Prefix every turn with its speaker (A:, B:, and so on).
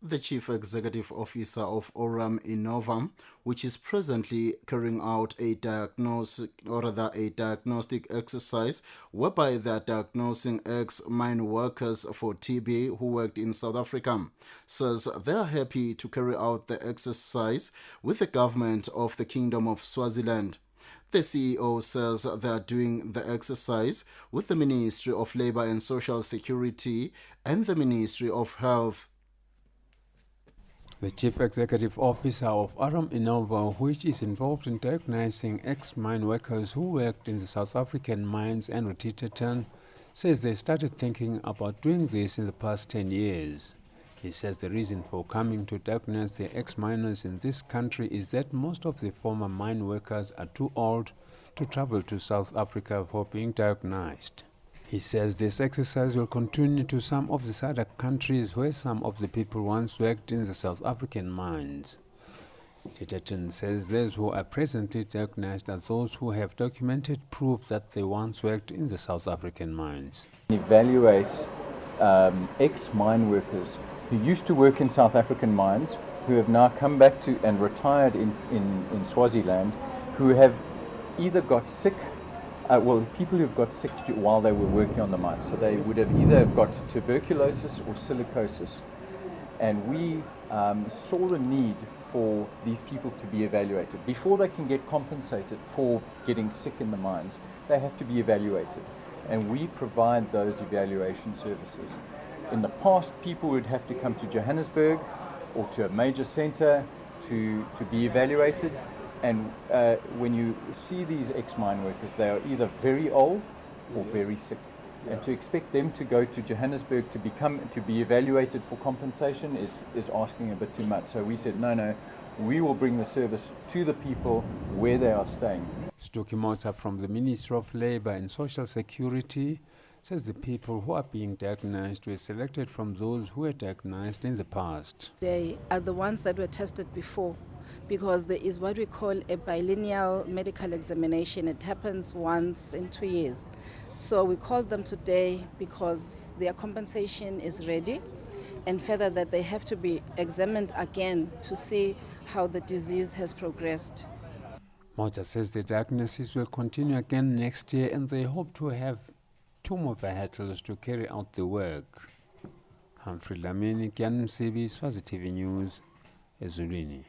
A: The Chief Executive Officer of Aurum Innova, which is presently carrying out a diagnostic exercise whereby they are diagnosing ex-mine workers for TB who worked in South Africa, says they are happy to carry out the exercise with the government of the Kingdom of Swaziland. The CEO says they are doing the exercise with the Ministry of Labour and Social Security and the Ministry of Health.
B: The Chief Executive Officer of Aurum Innova, which is involved in diagnosing ex-mine workers who worked in the South African mines and Rotiterton, says they started thinking about doing this in the past 10 years. He says the reason for coming to diagnose the ex-miners in this country is that most of the former mine workers are too old to travel to South Africa for being diagnosed. He says this exercise will continue to some of the SADC countries where some of the people once worked in the South African mines. Rotiterton says those who are presently diagnosed are those who have documented proof that they once worked in the South African mines.
C: Evaluate ex-mine workers who used to work in South African mines, who have now come back to and retired in Swaziland, who have either got sick, people who've got sick while they were working on the mine. So they would have either got tuberculosis or silicosis. And we saw the need for these people to be evaluated. Before they can get compensated for getting sick in the mines, they have to be evaluated. And we provide those evaluation services. In the past, people would have to come to Johannesburg or to a major center to be evaluated. And when you see these ex-mine workers, they are either very old or very sick. And to expect them to go to Johannesburg to be evaluated for compensation is asking a bit too much. So we said, no, we will bring the service to the people where they are staying.
B: Stuki Motsa from the Ministry of Labour and Social Security says the people who are being diagnosed were selected from those who were diagnosed in the past.
D: They are the ones that were tested before, because there is what we call a biennial medical examination. It happens once in 2 years. So we called them today because their compensation is ready, and further that they have to be examined again to see how the disease has progressed.
B: Motsa says the diagnosis will continue again next year and they hope to have 2 more vehicles to carry out the work. Humphrey Lamini, Swazi TV News, Ezulwini.